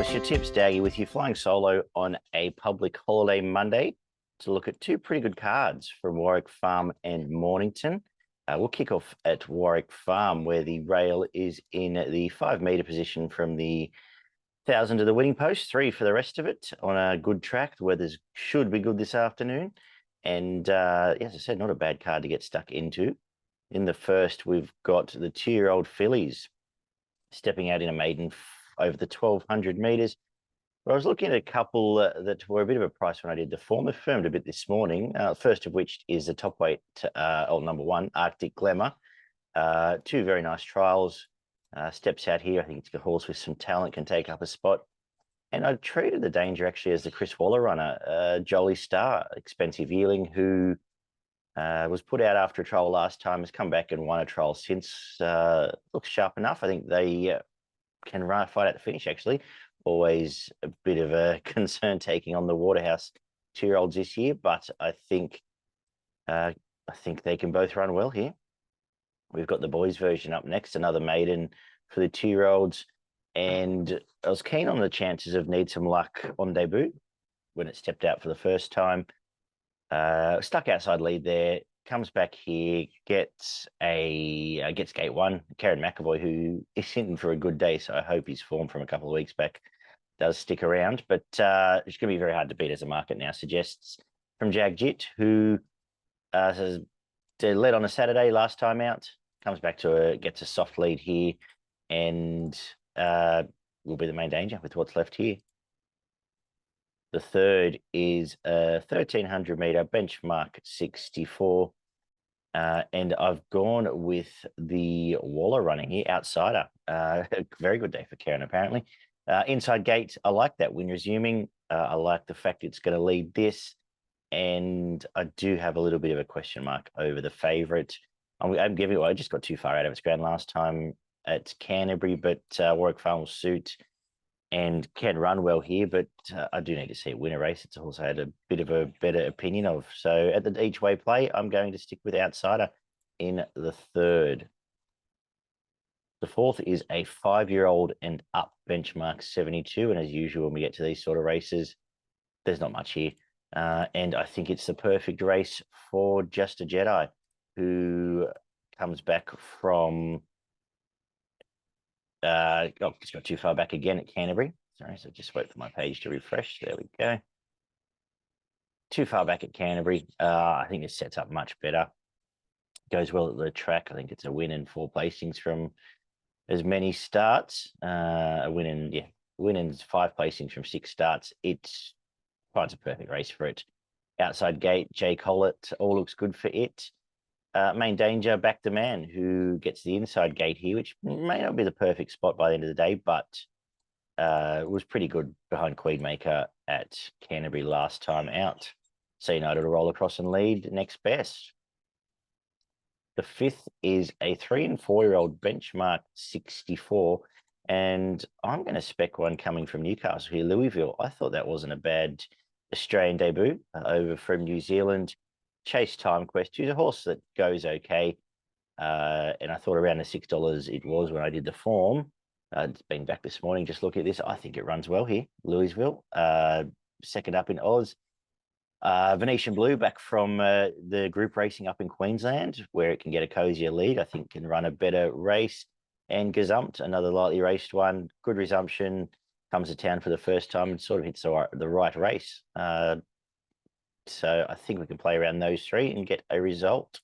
it's your tips, Daggy, with you flying solo on a public holiday Monday to look at two pretty good cards from Warwick Farm and Mornington. We'll kick off at Warwick Farm, where the rail is in the 5 metre position from the 1,000 to the winning post, 3 for the rest of it on a good track. The weather should be good this afternoon. And as I said, not a bad card to get stuck into. In the first, we've got the 2-year-old fillies stepping out in a maiden over the 1,200 metres. But I was looking at a couple that were a bit of a price when I did the form. They firmed a bit this morning. First of which is the top weight, number 1, Arctic Glamour. 2 very nice trials. Steps out here. I think it's a horse with some talent, can take up a spot. And I treated the danger actually as the Chris Waller runner, Jolly Star, expensive yearling, who was put out after a trial last time, has come back and won a trial since. Looks sharp enough. I think they can fight at the finish, actually. Always a bit of a concern taking on the Waterhouse 2-year-olds this year, but I think they can both run well here. We've got the boys version up next, another maiden for the 2-year-olds. And I was keen on the chances of Need Some Luck on debut when it stepped out for the first time. Stuck outside lead there, comes back here, gets gate 1. Kerrin McEvoy, who is sitting for a good day, so I hope his form from a couple of weeks back does stick around. But it's going to be very hard to beat, as the market now suggests, from Jagjit, who led on a Saturday last time out, comes back to gets a soft lead here, and will be the main danger with what's left here. The third is a 1,300 metre benchmark 64. And I've gone with the Waller running here, Outsider. A very good day for Kerrin, apparently. Inside gate, I like that win resuming. I like the fact it's going to lead this. And I do have a little bit of a question mark over the favourite. I just got too far out of its ground last time at Canterbury, but Warwick Farm will suit and can run well here, but I do need to see it win a race. It's also had a bit of a better opinion of. So at the each way play, I'm going to stick with Outsider in the third. The fourth is a 5-year-old and up benchmark 72. And as usual, when we get to these sort of races, there's not much here. And I think it's the perfect race for Just a Jedi, who comes back from just got too far back again at Canterbury. Sorry, so just wait for my page to refresh. There we go. Too far back at Canterbury. I think this sets up much better. Goes well at the track. I think it's a win and 4 placings from as many starts. Win and 5 placings from 6 starts. It finds a perfect race for it. Outside gate, Jay Collett, all looks good for it. Main danger, Back the Man, who gets the inside gate here, which may not be the perfect spot by the end of the day, but was pretty good behind Queenmaker at Canterbury last time out. So United will roll across and lead next best. The fifth is a 3- and 4-year-old benchmark 64, and I'm going to spec one coming from Newcastle here, Louisville. I thought that wasn't a bad Australian debut over from New Zealand. Chase Time Quest, who's a horse that goes okay. And I thought around the $6 it was when I did the form. It's been back this morning. Just look at this. I think it runs well here. Louisville, second up in Oz. Venetian Blue back from the group racing up in Queensland, where it can get a cozier lead. I think can run a better race. And Gazumped, another lightly raced one. Good resumption. Comes to town for the first time and sort of hits the right race. So I think we can play around those 3 and get a result.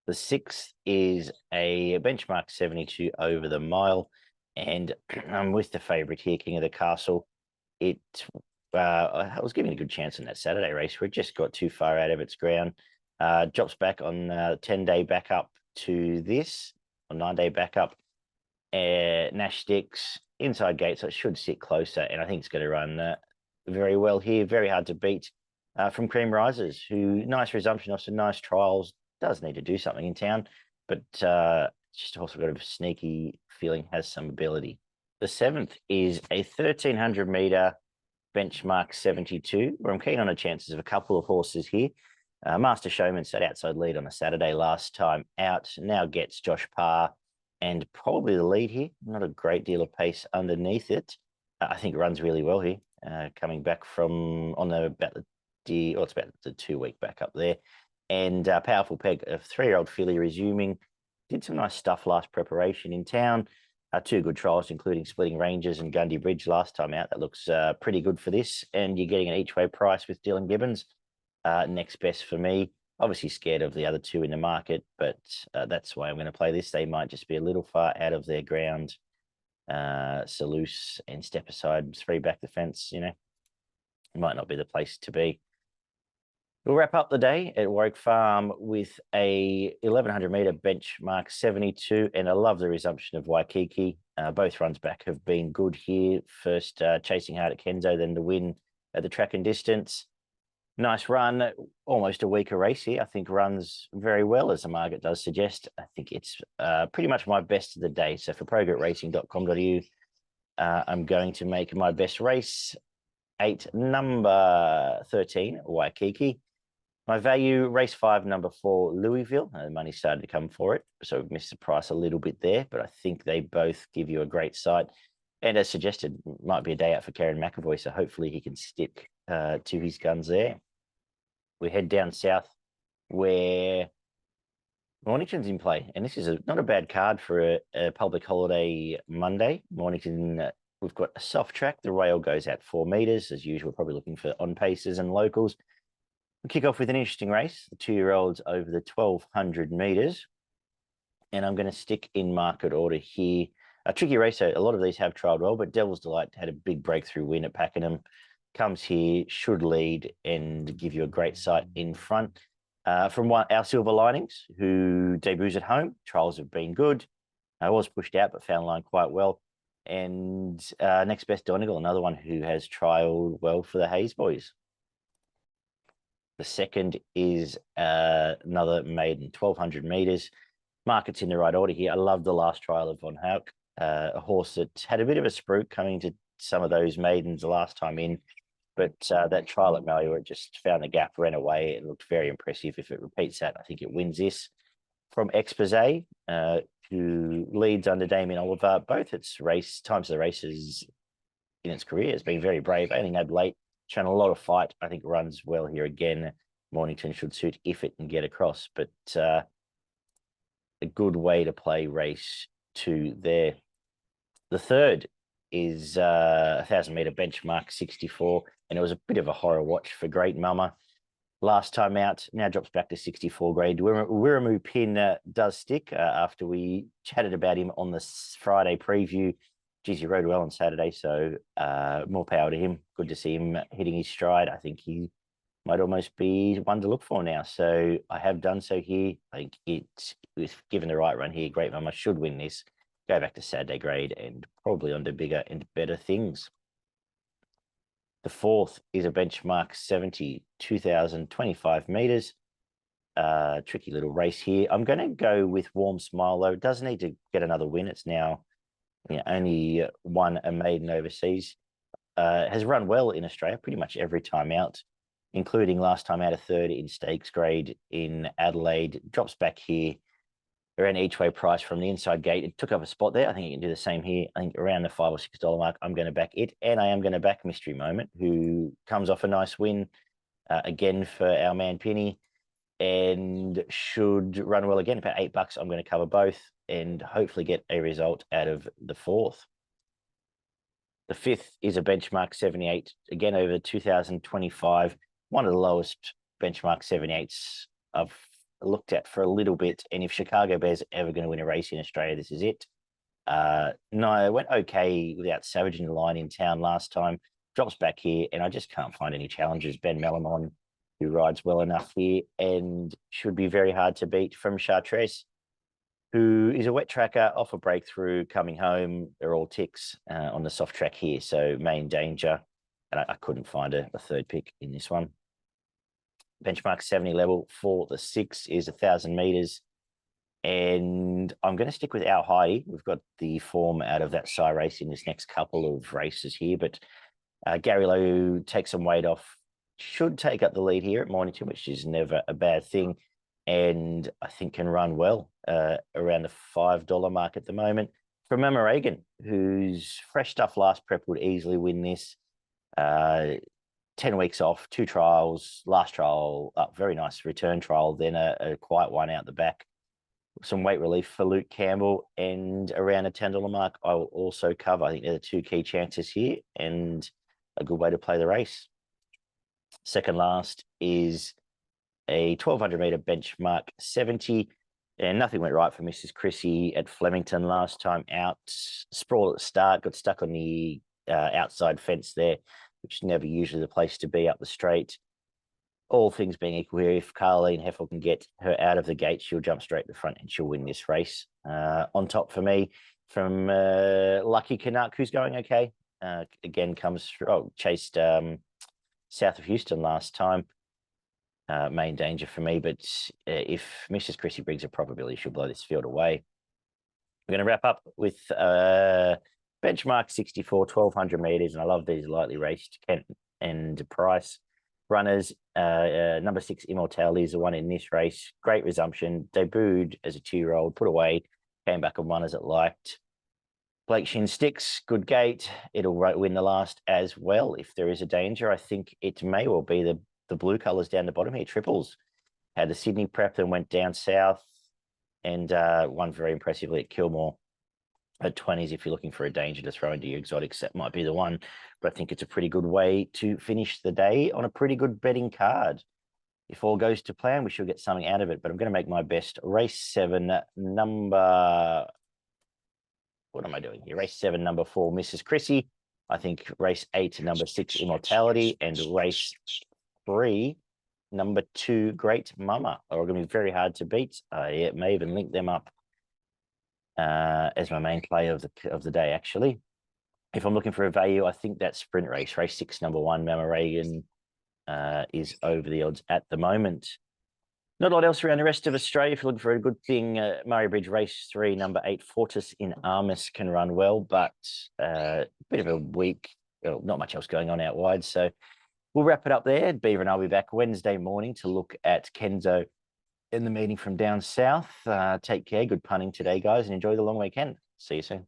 The 6th is a benchmark 72 over the mile. And I'm with the favourite here, King of the Castle. I was giving a good chance in that Saturday race where it just got too far out of its ground. Drops back on 10-day backup to this, on 9-day backup. Nash sticks, inside gate, so it should sit closer. And I think it's going to run very well here, very hard to beat from Cream Risers, who nice resumption of some nice trials, does need to do something in town, but just also got a sneaky feeling has some ability. The 7th is a 1,300 metre benchmark 72, where I'm keen on the chances of a couple of horses here. Master Showman sat outside lead on a Saturday last time out, now gets Josh Parr and probably the lead here. Not a great deal of pace underneath it. I think it runs really well here, coming back from on the it's about the 2-week back up there, and powerful peg of 3-year-old filly resuming. Did some nice stuff last preparation in town. 2 good trials, including Splitting Ranges and Gundy Bridge last time out. That looks pretty good for this, and you're getting an each-way price with Dylan Gibbons. Next best for me. Obviously scared of the other 2 in the market, but that's why I'm going to play this. They might just be a little far out of their ground. Salus and Step Aside, 3 back the fence, you know, might not be the place to be. We'll wrap up the day at Warwick Farm with a 1100 metre benchmark 72, and I love the resumption of Waikiki. Both runs back have been good here. First chasing hard at Kenzo, then the win at the track and distance. Nice run, almost a weaker race here. I think runs very well, as the market does suggest. I think it's pretty much my best of the day. So for progretracing.com.au, I'm going to make my best race 8, number 13, Waikiki. My value, race 5, number 4, Louisville. The money started to come for it, so we've missed the price a little bit there, but I think they both give you a great sight. And as suggested, might be a day out for Kerrin McEvoy, so hopefully he can stick to his guns there. We head down south where Mornington's in play, and this is not a bad card for a public holiday Monday. Mornington, we've got a soft track. The rail goes out 4 metres. As usual, probably looking for on-paces and locals. We kick off with an interesting race, the 2-year-olds over the 1,200 metres. And I'm going to stick in market order here. A tricky race, so a lot of these have trialled well, but Devil's Delight had a big breakthrough win at Pakenham. Comes here, should lead and give you a great sight in front. From our Silver Linings, who debuts at home. Trials have been good. I was pushed out, but found line quite well. And Next Best Donegal, another one who has trialled well for the Hayes boys. The second is another maiden, 1,200 metres. Market's in the right order here. I love the last trial of Von Hauck, a horse that had a bit of a spruik coming to some of those maidens the last time in. But that trial at Maui, where it just found the gap, ran away. It looked very impressive. If it repeats that, I think it wins this. From Expose, who leads under Damien Oliver, both its times of the races in its career has been very brave. Only had late, shown a lot of fight. I think runs well here again. Mornington should suit if it can get across, but a good way to play race 2 there. The third is 1,000 metre benchmark 64, and it was a bit of a horror watch for Great Mama last time out. Now drops back to 64 grade. Wiramu Pin does stick after we chatted about him on the Friday preview. Geez, he rode well on Saturday, so more power to him. Good to see him hitting his stride. I think he might almost be one to look for now. So I have done so here. I think if given the right run here, Great Mama should win this. Go back to Saturday grade and probably onto bigger and better things. The fourth is a benchmark 70, 2,025 metres. Tricky little race here. I'm going to go with Warm Smile, though. It does need to get another win. It's now only won a maiden overseas. Has run well in Australia pretty much every time out, including last time out a 3rd in stakes grade in Adelaide. Drops back here around each way price from the inside gate. It took up a spot there. I think you can do the same here. I think around the $5 or $6 mark, I'm going to back it. And I am going to back Mystery Moment, who comes off a nice win again for our man Penny, and should run well again. About $8. I'm going to cover both and hopefully get a result out of the fourth. The fifth is a benchmark 78, again over 2025. One of the lowest benchmark 78s I've looked at for a little bit. And if Chicago Bears are ever going to win a race in Australia, this is it. No, it went okay without savaging the line in town last time. Drops back here, and I just can't find any challengers. Ben Melamon, who rides well enough here and should be very hard to beat, from Chartres, who is a wet tracker, off a breakthrough, coming home. They're all ticks on the soft track here, so main danger. And I couldn't find a third pick in this one. Benchmark 70 level for the 6 is 1,000 metres. And I'm going to stick with Our Heidi. We've got the form out of that Psy race in this next couple of races here. But Gary Lowe takes some weight off. Should take up the lead here at Mornington, which is never a bad thing. and I think can run well around the $5 mark at the moment. From Mamaragan, who's fresh stuff last prep, would easily win this. 10 weeks off, 2 trials, last trial, very nice return trial, then a quiet one out the back. Some weight relief for Luke Campbell, and around a $10 mark, I will also cover. I think they're the 2 key chances here and a good way to play the race. Second last is a 1200-meter benchmark 70, and nothing went right for Mrs. Chrissy at Flemington last time out. Sprawl at the start, got stuck on the outside fence there, which is never usually the place to be up the straight. All things being equal here, if Carleen Heffel can get her out of the gate, she'll jump straight to the front and she'll win this race. On top for me, from Lucky Canuck, who's going okay. Again, comes through, chased south of Houston last time. Main danger for me, but if Mrs. Chrissy brings a probability, she'll blow this field away. We're going to wrap up with benchmark 64, 1200 meters, and I love these lightly raced Kent and Price runners. Number 6 Immortality is the one in this race. Great resumption. Debuted as a 2-year-old, put away, came back and won as it liked. Blake Shin sticks, good gate. It'll win the last as well. If there is a danger, I think it may well be the blue colours down the bottom here. Triples had the Sydney prep, then went down south and won very impressively at Kilmore. At 20s, if you're looking for a danger to throw into your exotics, that might be the one. But I think it's a pretty good way to finish the day on a pretty good betting card. If all goes to plan, we should get something out of it. But I'm going to make my best. Race 7, number... What am I doing here? Race 7, number 4, Mrs. Chrissy. I think race 8, number 6, Immortality. And race 3, number 2, Great Mama are going to be very hard to beat. I may even link them up as my main play of the day, actually. If I'm looking for a value, I think that sprint race 6, number 1, Mamaragan, is over the odds at the moment. Not a lot else around the rest of Australia. If you're looking for a good thing, Murray Bridge race 3, number 8, Fortis in Armis can run well, but a bit of a week, not much else going on out wide. So we'll wrap it up there. Beaver and I'll be back Wednesday morning to look at Kenzo in the meeting from down south. Take care. Good punning today, guys, and enjoy the long weekend. See you soon.